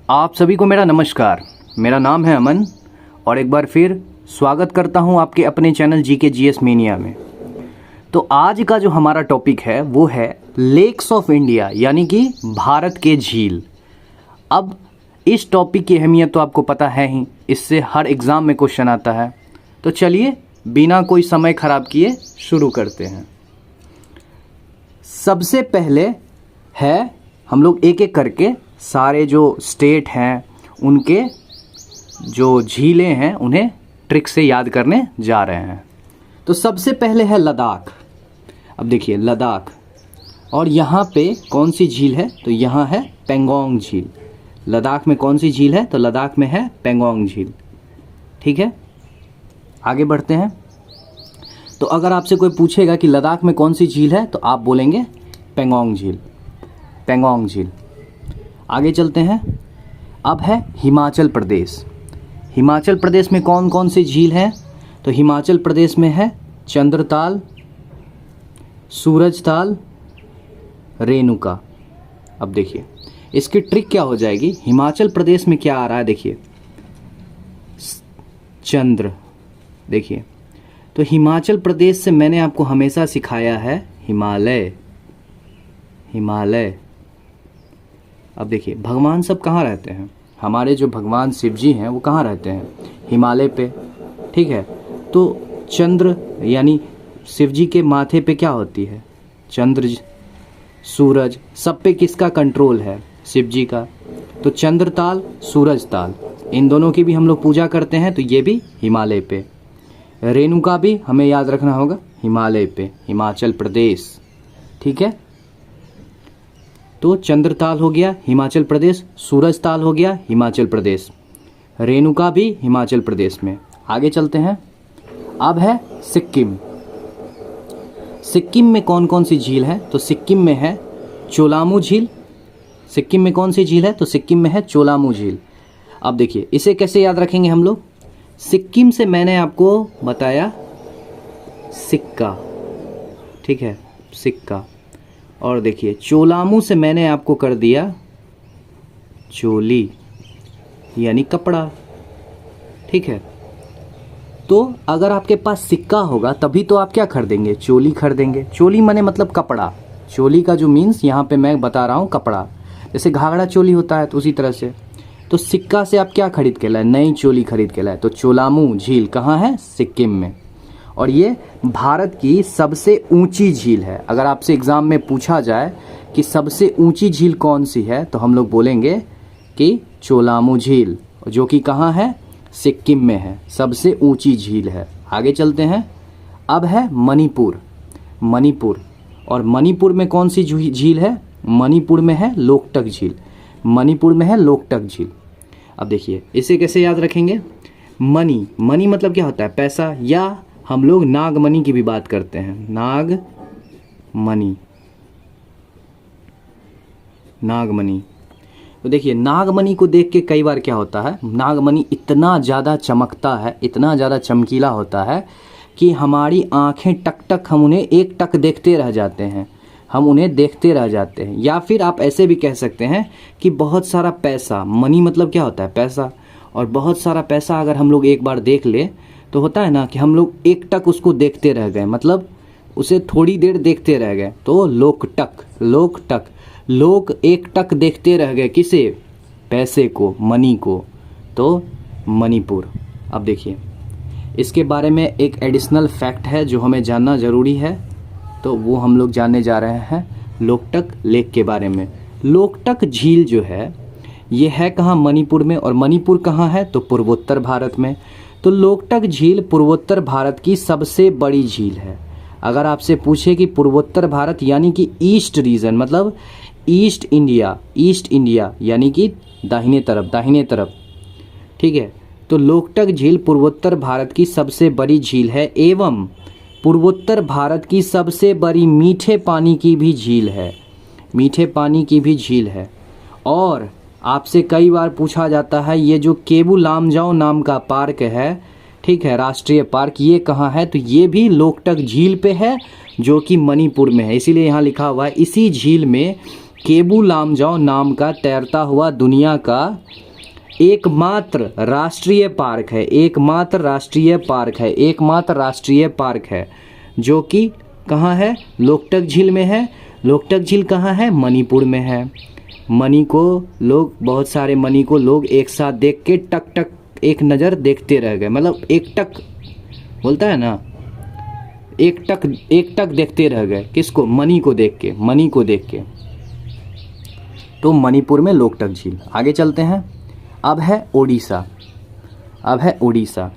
आप सभी को मेरा नमस्कार। मेरा नाम है अमन और एक बार फिर स्वागत करता हूं आपके अपने चैनल जीके जीएस मेनिया में। तो आज का जो हमारा टॉपिक है वो है लेक्स ऑफ इंडिया, यानी कि भारत के झील। अब इस टॉपिक की अहमियत तो आपको पता है ही, इससे हर एग्ज़ाम में क्वेश्चन आता है। तो चलिए बिना कोई समय ख़राब किए शुरू करते हैं। सबसे पहले है हम लोग एक एक करके सारे जो स्टेट हैं उनके जो झीलें हैं उन्हें ट्रिक से याद करने जा रहे हैं। तो सबसे पहले है लद्दाख। अब देखिए लद्दाख, और यहाँ पे कौन सी झील है? तो यहाँ है पेंगोंग झील। लद्दाख में कौन सी झील है? तो लद्दाख में है पेंगोंग झील। ठीक है, आगे बढ़ते हैं। तो अगर आपसे कोई पूछेगा कि लद्दाख में कौन सी झील है तो आप बोलेंगे पेंगोंग झील, पेंगोंग झील। आगे चलते हैं। अब है हिमाचल प्रदेश। हिमाचल प्रदेश में कौन कौन सी झील हैं? तो हिमाचल प्रदेश में है चंद्रताल, सूरजताल, रेणुका। अब देखिए इसकी ट्रिक क्या हो जाएगी। हिमाचल प्रदेश में क्या आ रहा है देखिए, चंद्र। देखिए तो हिमाचल प्रदेश से मैंने आपको हमेशा सिखाया है हिमालय, हिमालय। अब देखिए भगवान सब कहाँ रहते हैं? हमारे जो भगवान शिव जी हैं वो कहाँ रहते हैं? हिमालय पे। ठीक है, तो चंद्र यानी शिव जी के माथे पे क्या होती है? चंद्र, सूरज, सब पे किसका कंट्रोल है? शिव जी का। तो चंद्रताल, सूरजताल, इन दोनों की भी हम लोग पूजा करते हैं, तो ये भी हिमालय पे। रेणुका भी हमें याद रखना होगा हिमालय पे, हिमाचल प्रदेश। ठीक है, तो चंद्रताल हो गया हिमाचल प्रदेश, सूरजताल हो गया हिमाचल प्रदेश, रेणुका भी हिमाचल प्रदेश में। आगे चलते हैं। अब है सिक्किम। सिक्किम में कौन कौन सी झील है? तो सिक्किम में है चोलामू झील। सिक्किम में कौन सी झील है? तो सिक्किम में है चोलामू झील। अब देखिए इसे कैसे याद रखेंगे हम लोग। सिक्किम से मैंने आपको बताया सिक्का, ठीक है, सिक्का। और देखिए चोलामू से मैंने आपको कर दिया चोली, यानी कपड़ा। ठीक है, तो अगर आपके पास सिक्का होगा तभी तो आप क्या खरीदेंगे? चोली खरीदेंगे। चोली माने मतलब कपड़ा। चोली का जो मीन्स यहाँ पे मैं बता रहा हूँ कपड़ा, जैसे घाघरा चोली होता है तो उसी तरह से। तो सिक्का से आप क्या खरीद के लाए? नई चोली खरीद के लाए। तो चोलामू झील कहाँ है? सिक्किम में। और ये भारत की सबसे ऊंची झील है। अगर आपसे एग्ज़ाम में पूछा जाए कि सबसे ऊंची झील कौन सी है तो हम लोग बोलेंगे कि चोलामू झील, जो कि कहाँ है? सिक्किम में है, सबसे ऊंची झील है। आगे चलते हैं। अब है मणिपुर। मणिपुर, और मणिपुर में कौन सी झील है? मणिपुर में है लोकटक झील। मणिपुर में है लोकटक झील। अब देखिए इसे कैसे याद रखेंगे। मनी, मनी मतलब क्या होता है? पैसा, या हम लोग नागमणि की भी बात करते हैं, नागमणि, नागमणि। तो देखिए नागमणि को देख के कई बार क्या होता है, नागमणि इतना ज़्यादा चमकता है, इतना ज़्यादा चमकीला होता है कि हमारी आंखें टक टक, हम उन्हें एक टक देखते रह जाते हैं, हम उन्हें देखते रह जाते हैं। या फिर आप ऐसे भी कह सकते हैं कि बहुत सारा पैसा, मनी मतलब क्या होता है? पैसा। और बहुत सारा पैसा अगर हम लोग एक बार देख ले तो होता है ना कि हम लोग एक टक उसको देखते रह गए, मतलब उसे थोड़ी देर देखते रह गए, तो लोकटक, लोकटक। लोग एक टक देखते रह गए किसे? पैसे को, मनी को। तो मणिपुर। अब देखिए इसके बारे में एक एडिशनल फैक्ट है जो हमें जानना ज़रूरी है, तो वो हम लोग जानने जा रहे हैं लोकटक लेक के बारे में। लोकटक झील जो है ये है कहाँ? मणिपुर में। और मणिपुर कहाँ है? तो पूर्वोत्तर भारत में। तो लोकटक झील पूर्वोत्तर भारत की सबसे बड़ी झील है। अगर आपसे पूछे कि पूर्वोत्तर भारत यानी कि ईस्ट रीजन, मतलब ईस्ट इंडिया, ईस्ट इंडिया यानी कि दाहिने तरफ, दाहिने तरफ। ठीक है, तो लोकटक झील पूर्वोत्तर भारत की सबसे बड़ी झील है एवं पूर्वोत्तर भारत की सबसे बड़ी मीठे पानी की भी झील है, मीठे पानी की भी झील है। और आपसे कई बार पूछा जाता है ये जो केबू लामजाओ नाम का पार्क है, ठीक है, राष्ट्रीय पार्क, ये कहाँ है? तो ये भी लोकटक झील पे है जो कि मणिपुर में है। इसीलिए यहाँ लिखा हुआ है इसी झील में केबू लामजाओ नाम का तैरता हुआ दुनिया का एकमात्र राष्ट्रीय पार्क है, एकमात्र राष्ट्रीय पार्क है, एकमात्र राष्ट्रीय पार्क है, जो कि कहाँ है? लोकटक झील में है। लोकटक झील कहाँ है? मणिपुर में है। मणि को लोग, बहुत सारे मणि को लोग एक साथ देख के टक टक एक नज़र देखते रह गए, मतलब एक टक बोलता है ना, एक टक देखते रह गए। किसको? मणि को देख के, मणि को देख के। तो मणिपुर में लोकटक झील। आगे चलते हैं। अब है ओडिशा, अब है उड़ीसा।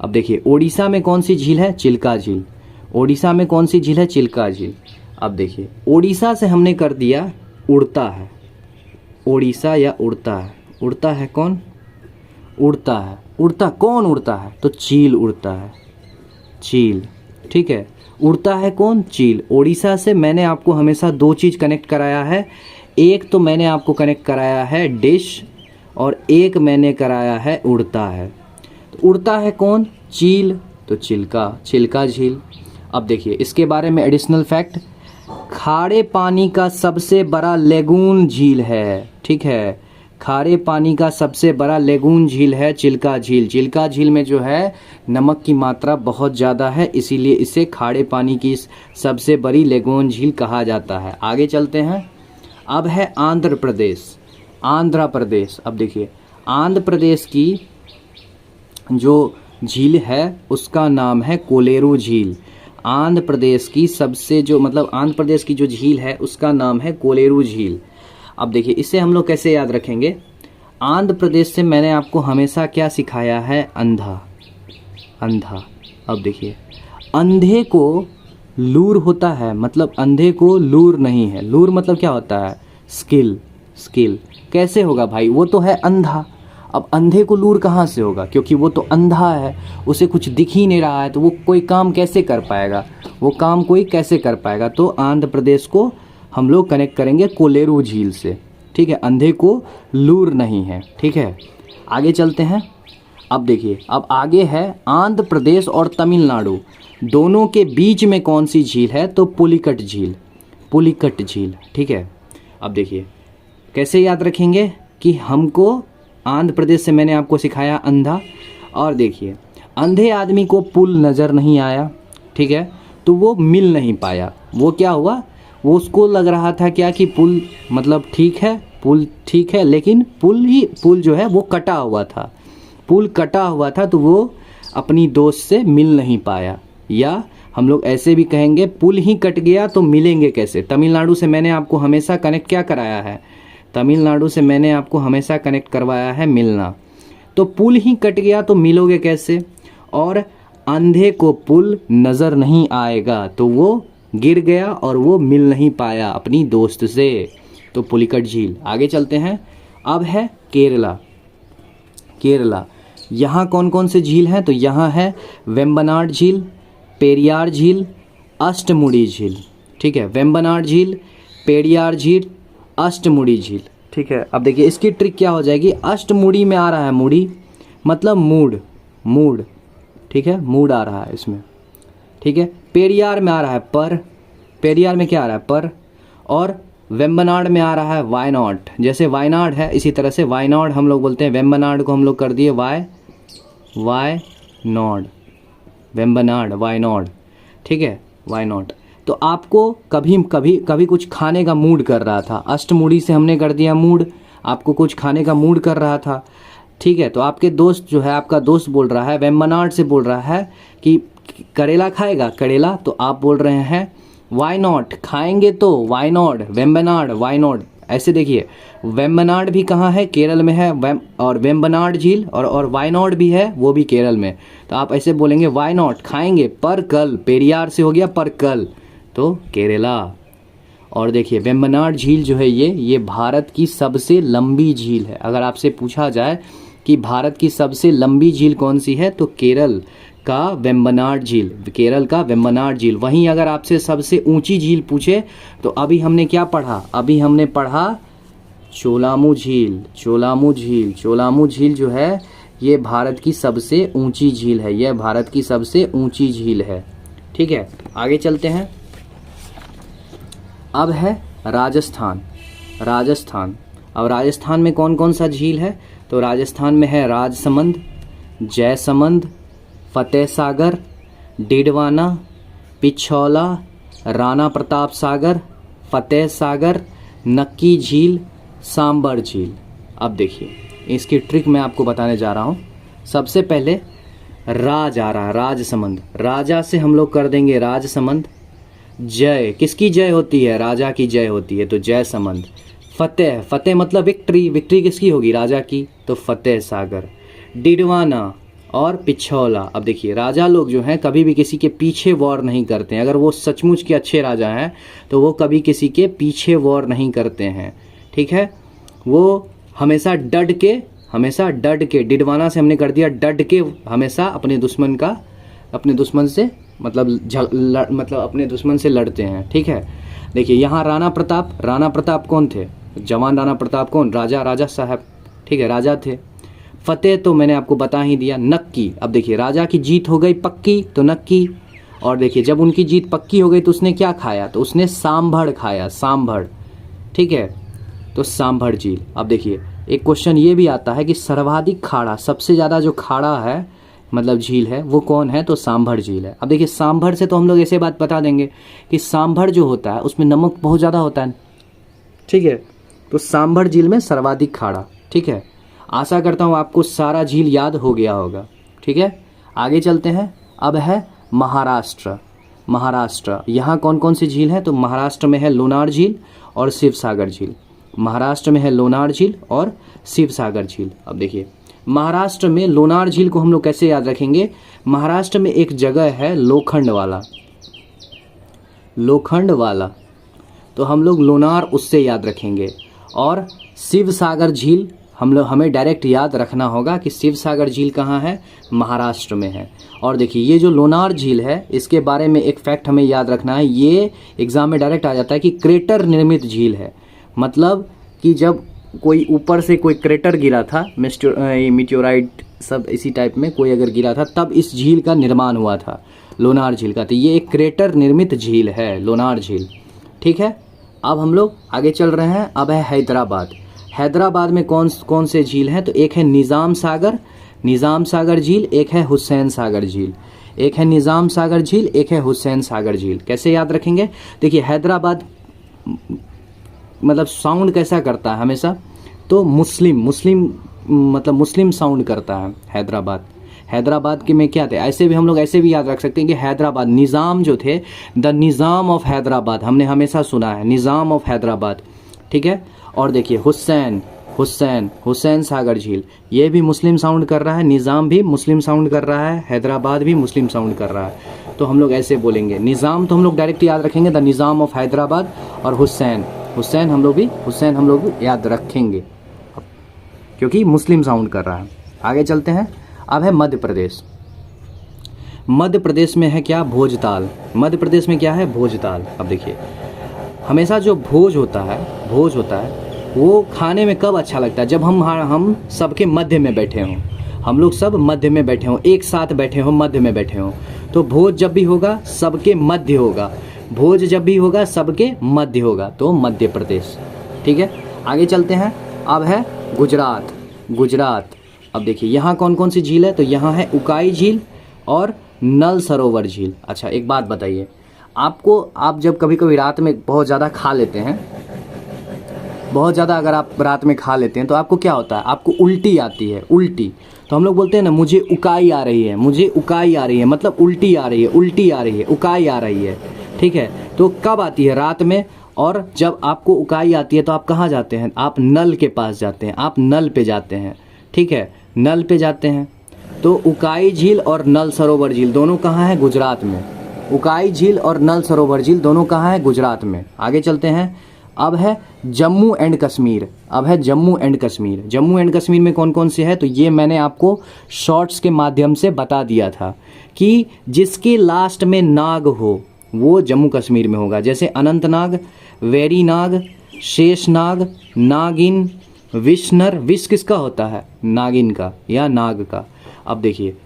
अब देखिए ओडिशा में कौन सी झील है? चिल्का झील। ओडिशा में कौन सी झील है? चिल्का झील। अब देखिए ओडिशा से हमने कर दिया उड़ता है, ओडिशा या उड़ता है। उड़ता है कौन? उड़ता है। उड़ता कौन उड़ता है? तो चील उड़ता है, चील। ठीक है, उड़ता है कौन? चील। ओडिशा से मैंने आपको हमेशा दो चीज़ कनेक्ट कराया है, एक तो मैंने आपको कनेक्ट कराया है डिश, और एक मैंने कराया है उड़ता है। तो उड़ता है कौन? चील, तो चिल्का, चिल्का झील। अब देखिए इसके बारे में एडिशनल फैक्ट, खारे पानी का सबसे बड़ा लेगून झील है। ठीक है, खारे पानी का सबसे बड़ा लेगून झील है चिल्का झील। चिल्का झील में जो है नमक की मात्रा बहुत ज़्यादा है, इसीलिए इसे खारे पानी की सबसे बड़ी लेगून झील कहा जाता है। आगे चलते हैं। अब है आंध्र प्रदेश, आंध्र प्रदेश। अब देखिए आंध्र प्रदेश की जो झील है उसका नाम है कोलेरू झील। आंध्र प्रदेश की सबसे जो, मतलब आंध्र प्रदेश की जो झील है उसका नाम है कोलेरू झील। अब देखिए इसे हम लोग कैसे याद रखेंगे? आंध्र प्रदेश से मैंने आपको हमेशा क्या सिखाया है? अंधा, अंधा। अब देखिए अंधे को लूर होता है, मतलब अंधे को लूर नहीं है। लूर मतलब क्या होता है? Skill, skill. कैसे होगा भाई? वो तो है अंधा। अब अंधे को लूर कहाँ से होगा? क्योंकि वो तो अंधा है, उसे कुछ दिख ही नहीं रहा है, तो वो कोई काम कैसे कर पाएगा? वो काम कोई कैसे कर पाएगा? तो आंध्र प्रदेश को हम लोग कनेक्ट करेंगे कोलेरू झील से। ठीक है, अंधे को लूर नहीं है। ठीक है, आगे चलते हैं। अब देखिए अब आगे है आंध्र प्रदेश और तमिलनाडु दोनों के बीच में कौन सी झील है? तो पुलिकट झील, पुलिकट झील। ठीक है, अब देखिए कैसे याद रखेंगे कि हमको आंध्र प्रदेश से मैंने आपको सिखाया अंधा, और देखिए अंधे आदमी को पुल नज़र नहीं आया। ठीक है, तो वो मिल नहीं पाया। वो क्या हुआ? वो उसको लग रहा था क्या कि पुल मतलब ठीक है, पुल ठीक है, लेकिन पुल जो है वो कटा हुआ था। पुल कटा हुआ था तो वो अपनी दोस्त से मिल नहीं पाया, या हम लोग ऐसे भी कहेंगे पुल ही कट गया तो मिलेंगे कैसे? तमिलनाडु से मैंने आपको हमेशा कनेक्ट क्या कराया है? तमिलनाडु से मैंने आपको हमेशा कनेक्ट करवाया है मिलना। तो पुल ही कट गया तो मिलोगे कैसे? और अंधे को पुल नज़र नहीं आएगा, तो वो गिर गया और वो मिल नहीं पाया अपनी दोस्त से। तो पुलिकट झील। आगे चलते हैं। अब है केरला, केरला। यहाँ कौन कौन से झील हैं? तो यहाँ है वेम्बनाड झील, पेरियार झील, अष्टमुड़ी झील। ठीक है, वेम्बनाड झील, पेरियार झील, अष्टमुड़ी झील। ठीक है, अब देखिए इसकी ट्रिक क्या हो जाएगी? अष्टमुड़ी में आ रहा है मुड़ी, मतलब मूड, मूड। ठीक है, मूड आ रहा है इसमें। ठीक है, पेरियार में आ रहा है पर, पेरियार में क्या आ रहा है? पर। और वेम्बनाड में आ रहा है वायनाड। जैसे वायनाड है इसी तरह से वायनाड हम लोग बोलते हैं, वेम्बनाड को हम लोग कर दिए वायनाड, वेम्बनाड, वायनाड। ठीक है, वायनाड। तो आपको कभी कुछ खाने का मूड कर रहा था, अष्टमुड़ी से हमने कर दिया मूड, आपको कुछ खाने का मूड कर रहा था। ठीक है, तो आपके दोस्त जो है, आपका दोस्त बोल रहा है, वेम्बनाड से बोल रहा है कि करेला खाएगा, करेला, तो आप बोल रहे हैं वाई नॉट, खाएंगे तो why not, Vembanad, why not. ऐसे देखिए वेम्बनाड भी कहाँ है? केरल में है, और वेम्बनाड झील और वायनाड भी है, वो भी केरल में। तो आप ऐसे बोलेंगे वाई नॉट, खाएंगे, पर कल। पेरियार से हो गया पर कल, तो केरला। और देखिए वेम्बनाड झील जो है ये भारत की सबसे लंबी झील है। अगर आपसे पूछा जाए कि भारत की सबसे लंबी झील कौन सी है, तो केरल का वेम्बनाड झील, केरल का वेम्बनाड झील। वहीं अगर आपसे सबसे ऊंची झील पूछे तो अभी हमने क्या पढ़ा? अभी हमने पढ़ा चोलामू झील। चोलामू झील, चोलामू झील जो है ये भारत की सबसे ऊंची झील है, यह भारत की सबसे ऊंची झील है। ठीक है, आगे चलते हैं। अब है राजस्थान। राजस्थान। अब राजस्थान में कौन कौन सा झील है? तो राजस्थान में है राजसमंद, जयसमंद, फतेह सागर, डीडवाना, पिछौला, राणा प्रताप सागर, फतेह सागर, नक्की झील, सांबर झील। अब देखिए इसकी ट्रिक मैं आपको बताने जा रहा हूँ। सबसे पहले राज आ रहा है, राजसमंद, राजा से हम लोग कर देंगे राजसमंद। जय, किसकी जय होती है? राजा की जय होती है, तो जयसमंद। फतेह, फतेह मतलब विक्ट्री, विक्ट्री किसकी होगी? राजा की, तो फतेह सागर। डिडवाना और पिछौला। अब देखिए राजा लोग जो हैं कभी भी किसी के पीछे वॉर नहीं करते हैं। अगर वो सचमुच के अच्छे राजा हैं तो वो कभी किसी के पीछे वॉर नहीं करते हैं, ठीक है। वो हमेशा डट के, डिडवाना से हमने कर दिया डट के, हमेशा अपने दुश्मन से मतलब अपने दुश्मन से लड़ते हैं, ठीक है। देखिए यहाँ राणा प्रताप कौन थे? जवान राणा प्रताप कौन? राजा साहब, ठीक है, राजा थे। फतेह तो मैंने आपको बता ही दिया। नक्की, अब देखिए राजा की जीत हो गई पक्की तो नक्की, और देखिए जब उनकी जीत पक्की हो गई तो उसने क्या खाया? तो उसने सांभर खाया, सांभर, ठीक है, तो सांभर झील। अब देखिए एक क्वेश्चन ये भी आता है कि सर्वाधिक खाड़ा, सबसे ज़्यादा जो खाड़ा है मतलब झील है वो कौन है? तो सांभर झील है। अब देखिए सांभर से तो हम लोग ऐसे बात बता देंगे कि सांभर जो होता है उसमें नमक बहुत ज़्यादा होता है, ठीक है, तो सांभर झील में सर्वाधिक खाड़ा, ठीक है। आशा करता हूँ आपको सारा झील याद हो गया होगा, ठीक है। आगे चलते हैं। अब है महाराष्ट्र। यहाँ कौन कौन सी झील है? तो महाराष्ट्र में है लोनार झील और शिवसागर झील। महाराष्ट्र में है लोनार झील और शिवसागर झील। अब देखिए महाराष्ट्र में लोनार झील को हम लोग कैसे याद रखेंगे? महाराष्ट्र में एक जगह है लोखंड वाला, तो हम लोग लोनार उससे याद रखेंगे। और शिवसागर झील हमें डायरेक्ट याद रखना होगा कि शिवसागर झील कहाँ है? महाराष्ट्र में है। और देखिए ये जो लोनार झील है इसके बारे में एक फैक्ट हमें याद रखना है, ये एग्जाम में डायरेक्ट आ जाता है कि क्रेटर निर्मित झील है। मतलब कि जब कोई ऊपर से कोई क्रेटर गिरा था, मीटियोराइट सब इसी टाइप में कोई अगर गिरा था तब इस झील का निर्माण हुआ था, लोनार झील का। तो ये एक क्रेटर निर्मित झील है लोनार झील, ठीक है। अब हम लोग आगे चल रहे हैं। अब है हैदराबाद में कौन से झील हैं? तो एक है निज़ाम सागर झील, एक है हुसैन सागर झील। एक है निज़ाम सागर झील, एक है हुसैन सागर झील। कैसे याद रखेंगे? देखिए हैदराबाद मतलब साउंड कैसा करता है हमेशा? तो मुस्लिम साउंड करता है हैदराबाद के में क्या थे? ऐसे भी हम लोग ऐसे भी याद रख सकते हैं कि हैदराबाद, निज़ाम जो थे, द निज़ाम ऑफ हैदराबाद, हमने हमेशा सुना है निज़ाम ऑफ हैदराबाद, ठीक है। और देखिए हुसैन सागर झील, ये भी मुस्लिम साउंड कर रहा है, निज़ाम भी मुस्लिम साउंड कर रहा है, हैदराबाद भी मुस्लिम साउंड कर रहा है। तो हम लोग ऐसे बोलेंगे, निज़ाम तो हम लोग डायरेक्ट याद रखेंगे द निज़ाम ऑफ हैदराबाद, और हुसैन हम लोग भी याद रखेंगे क्योंकि मुस्लिम साउंड कर रहा है। आगे चलते हैं। अब है मध्य प्रदेश में है क्या? भोजताल। मध्य प्रदेश में क्या है? भोजताल। अब देखिए हमेशा जो भोज होता है वो खाने में कब अच्छा लगता है? जब हम सबके मध्य में बैठे हों, हम लोग सब मध्य में बैठे हों, एक साथ बैठे हों, मध्य में बैठे हों। तो भोज जब भी होगा सबके मध्य होगा, भोज जब भी होगा सबके मध्य होगा, तो मध्य प्रदेश, ठीक है। आगे चलते हैं। अब है गुजरात। अब देखिए यहाँ कौन कौन सी झील है? तो यहाँ है उकाई झील और नल सरोवर झील। अच्छा एक बात बताइए, आप जब कभी कभी रात में बहुत ज़्यादा खा लेते हैं, अगर आप रात में खा लेते हैं तो आपको क्या होता है? आपको उल्टी आती है, उल्टी। तो हम लोग बोलते हैं ना मुझे उकाई आ रही है, मतलब उल्टी आ रही है, उकाई आ रही है, ठीक है। तो कब आती है? रात में। और जब आपको उकाई आती है तो आप कहाँ जाते हैं? आप नल के पास जाते हैं, आप नल पे जाते हैं, ठीक है, नल पे जाते हैं। तो उकाई झील और नल सरोवर झील दोनों कहाँ है? गुजरात में। उकाई झील और नल सरोवर झील दोनों कहाँ है? गुजरात में। आगे चलते हैं। अब है जम्मू एंड कश्मीर। जम्मू एंड कश्मीर में कौन कौन से है? तो ये मैंने आपको शॉर्ट्स के माध्यम से बता दिया था कि जिसके लास्ट में नाग हो वो जम्मू कश्मीर में होगा। जैसे अनंतनाग, वेरीनाग, शेषनाग, नागिन, विष्णर। विष किसका होता है? नागिन का या नाग का। अब देखिए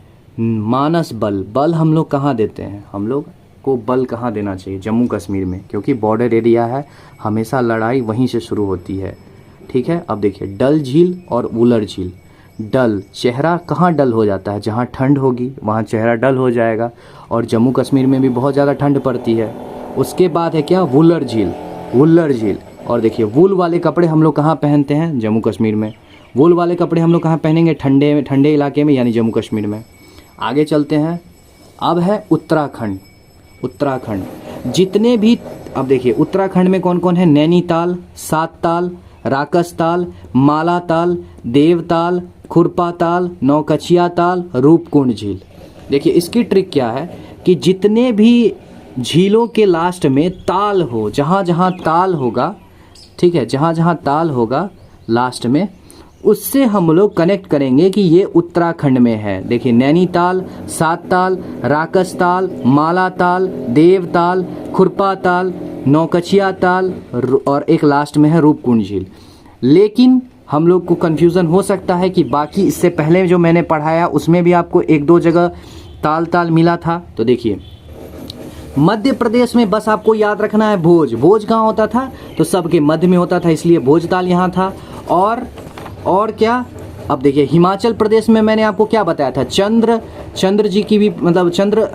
मानस बल हम लोग कहाँ देते हैं? हम लोग को बल कहाँ देना चाहिए? जम्मू कश्मीर में, क्योंकि बॉर्डर एरिया है, हमेशा लड़ाई वहीं से शुरू होती है। ठीक है, अब देखिए डल झील और वुलर झील। डल, चेहरा कहाँ डल हो जाता है? जहाँ ठंड होगी वहाँ चेहरा डल हो जाएगा, और जम्मू कश्मीर में भी बहुत ज़्यादा ठंड पड़ती है। उसके बाद है क्या? वुलर झील। वुलर झील, और देखिए वूल वाले कपड़े हम लोग कहाँ पहनते हैं? जम्मू कश्मीर में। वूल वाले कपड़े हम लोग कहाँ पहनेंगे? ठंडे इलाके में, यानी जम्मू कश्मीर में। आगे चलते हैं, अब है उत्तराखंड। उत्तराखंड जितने भी, अब देखिए उत्तराखंड में कौन कौन है? नैनीताल, सातताल, राकसताल, मालाताल, देवताल, खुरपाताल, नौकचिया ताल, रूपकुंड झील। देखिए इसकी ट्रिक क्या है कि जितने भी झीलों के लास्ट में ताल हो, जहाँ जहाँ ताल होगा, ठीक है, जहाँ जहाँ ताल होगा लास्ट में, उससे हम लोग कनेक्ट करेंगे कि ये उत्तराखंड में है। देखिए नैनीताल, सातताल, राकसताल, मालाताल, देवताल, खुरपाताल, नौकचिया ताल, और एक लास्ट में है रूपकुंड झील। लेकिन हम लोग को कन्फ्यूज़न हो सकता है कि बाकी इससे पहले जो मैंने पढ़ाया उसमें भी आपको एक दो जगह ताल मिला था। तो देखिए मध्य प्रदेश में बस आपको याद रखना है भोज। भोज कहाँ होता था? तो सबके मध्य में होता था, इसलिए भोजताल यहाँ था। और क्या? अब देखिए हिमाचल प्रदेश में मैंने आपको क्या बताया था? चंद्र जी की भी, मतलब चंद्र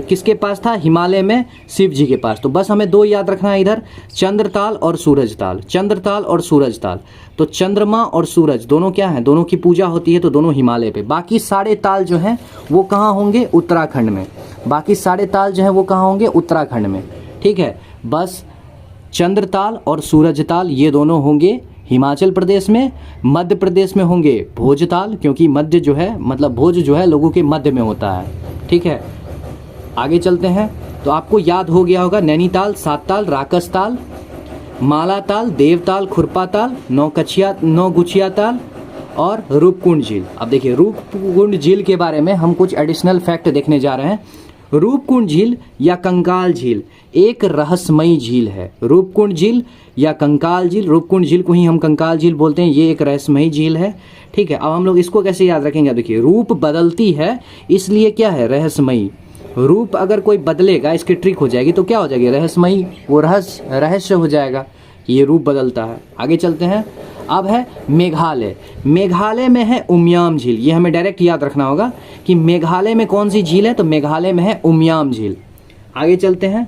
किसके पास था? हिमालय में शिव जी के पास। तो बस हमें दो याद रखना है इधर, चंद्रताल और सूरजताल। चंद्रताल और सूरजताल, तो चंद्रमा और सूरज दोनों क्या हैं? दोनों की पूजा होती है, तो दोनों हिमालय पे। बाकी सारे ताल जो हैं वो कहाँ होंगे? उत्तराखंड में। बाकी सारे ताल जो हैं वो कहाँ होंगे? उत्तराखंड में। ठीक है, बस चंद्रताल और सूरजताल ये दोनों होंगे हिमाचल प्रदेश में। मध्य प्रदेश में होंगे भोजताल, क्योंकि मध्य जो है, मतलब भोज जो है लोगों के मध्य में होता है। ठीक है, आगे चलते हैं। तो आपको याद हो गया होगा नैनीताल, सातताल, राकसताल, मालाताल, देवताल, खुरपाताल, नौगुचिया ताल और रूपकुंड झील। अब देखिए रूपकुंड झील के बारे में हम कुछ एडिशनल फैक्ट देखने जा रहे हैं। रूपकुंड झील या कंकाल झील एक रहस्यमयी झील है। रूपकुंड झील या कंकाल झील, रूपकुंड झील को ही हम कंकाल झील बोलते हैं, ये एक रहस्यमयी झील है। ठीक है, अब हम लोग इसको कैसे याद रखेंगे? देखिए रूप बदलती है, इसलिए क्या है? रहस्यमयी। रूप अगर कोई बदलेगा, इसकी ट्रिक हो जाएगी, तो क्या हो जाएगी? रहस्यमयी। वो रहस्य हो जाएगा, ये रूप बदलता है। आगे चलते हैं, अब है मेघालय। मेघालय में है उमियाम झील। ये हमें डायरेक्ट याद रखना होगा कि मेघालय में कौन सी झील है? तो मेघालय में है उमियाम झील। आगे चलते हैं,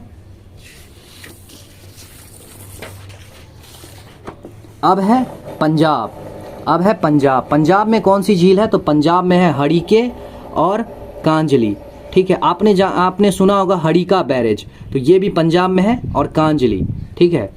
अब है पंजाब। अब है पंजाब। पंजाब में कौन सी झील है? तो पंजाब में है हड़ीके और कांजली। ठीक है, आपने सुना होगा हड़ीका बैरेज, तो ये भी पंजाब में है, और कांजली। ठीक है,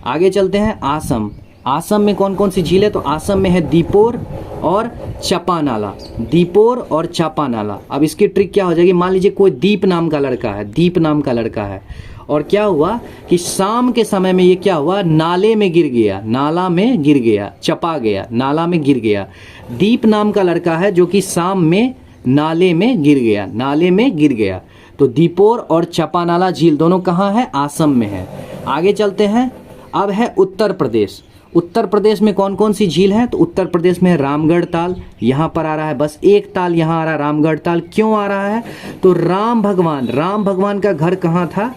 आगे चलते हैं आसम। आसम में कौन कौन सी झील है? तो आसम में है दीपोर और चापानाला। दीपोर और चापानाला। अब इसकी ट्रिक क्या हो जाएगी? मान लीजिए कोई दीप नाम का लड़का है, दीप नाम का लड़का है, और क्या हुआ कि शाम के समय में ये क्या हुआ? नाले में गिर गया, नाला में गिर गया, चपा गया, नाला में गिर गया। दीप नाम का लड़का है जो कि शाम में नाले में गिर गया, नाले में गिर गया। तो दीपोर और चापानाला झील दोनों कहाँ है? आसम में है। आगे चलते हैं, अब है उत्तर प्रदेश। उत्तर प्रदेश में कौन कौन सी झील है? तो उत्तर प्रदेश में रामगढ़ ताल, यहाँ पर आ रहा है, बस एक ताल यहाँ आ रहा है, रामगढ़ ताल। क्यों आ रहा है? तो राम भगवान का घर कहाँ था?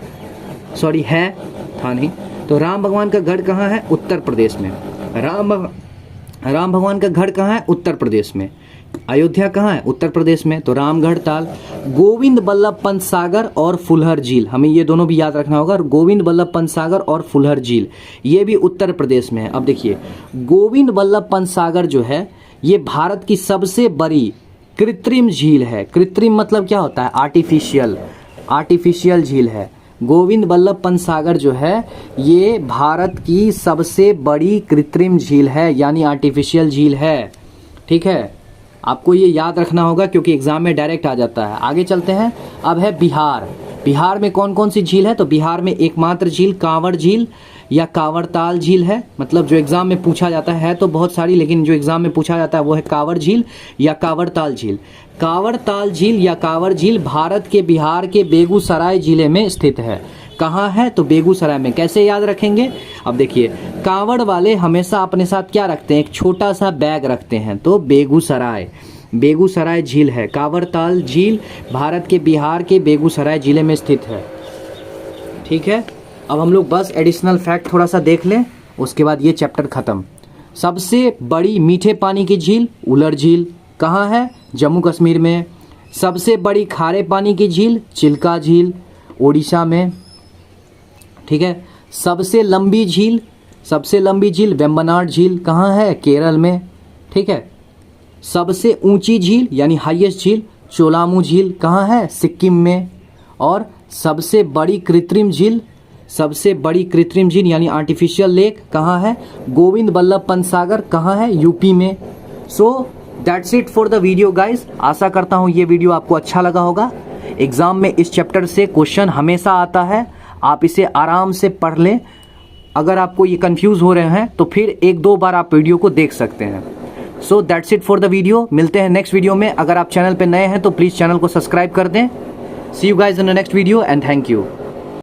था नहीं, तो राम भगवान का घर कहाँ है? उत्तर प्रदेश में। राम भगवान का घर कहाँ है? उत्तर प्रदेश में। अयोध्या कहाँ है? उत्तर प्रदेश में, तो रामगढ़ ताल। गोविंद बल्लभ पंत सागर और फुलहर झील, हमें ये दोनों भी याद रखना होगा। गोविंद बल्लभ पंत सागर और फुलहर झील ये भी उत्तर प्रदेश में है। अब देखिए गोविंद बल्लभ पंत सागर जो है ये भारत की सबसे बड़ी कृत्रिम झील है। कृत्रिम मतलब क्या होता है? आर्टिफिशियल झील है। गोविंद बल्लभ पंत सागर जो है ये भारत की सबसे बड़ी कृत्रिम झील है, यानी आर्टिफिशियल झील है। ठीक है, आपको ये याद रखना होगा क्योंकि एग्जाम में डायरेक्ट आ जाता है। आगे चलते हैं, अब है बिहार। बिहार में कौन कौन सी झील है? तो बिहार में एकमात्र झील कांवड़ झील या कांवड़ताल झील है। मतलब जो एग्जाम में पूछा जाता है तो बहुत सारी, लेकिन जो एग्जाम में पूछा जाता है वो है कांवड़ झील या कांवड़ताल झील। कांवड़ताल झील या कांवड़ झील भारत के बिहार के बेगूसराय जिले में स्थित है। कहाँ है? तो बेगूसराय में। कैसे याद रखेंगे? अब देखिए कांवड़ वाले हमेशा अपने साथ क्या रखते हैं? एक छोटा सा बैग रखते हैं, तो बेगूसराय झील है। कांवड़ताल झील भारत के बिहार के बेगूसराय जिले में स्थित है। ठीक है, अब हम लोग बस एडिशनल फैक्ट थोड़ा सा देख लें, उसके बाद ये चैप्टर ख़त्म। सबसे बड़ी मीठे पानी की झील उलर झील कहाँ है? जम्मू कश्मीर में। सबसे बड़ी खारे पानी की झील चिल्का झील ओडिशा में, ठीक है। सबसे लंबी झील वेम्बनाड झील कहाँ है? केरल में, ठीक है। सबसे ऊंची झील यानी हाईएस्ट झील चोलामू झील कहाँ है? सिक्किम में। और सबसे बड़ी कृत्रिम झील यानी आर्टिफिशियल लेक कहाँ है? गोविंद बल्लभ पंत सागर कहाँ है? यूपी में। So that's it for the video guys. आशा करता हूँ ये वीडियो आपको अच्छा लगा होगा। एग्जाम में इस चैप्टर से क्वेश्चन हमेशा आता है, आप इसे आराम से पढ़ लें। अगर आपको ये कंफ्यूज हो रहे हैं तो फिर एक दो बार आप वीडियो को देख सकते हैं। सो that's it for the video. मिलते हैं नेक्स्ट वीडियो में। अगर आप चैनल पे नए हैं तो प्लीज़ चैनल को सब्सक्राइब कर दें। See you guys in the next video and thank you.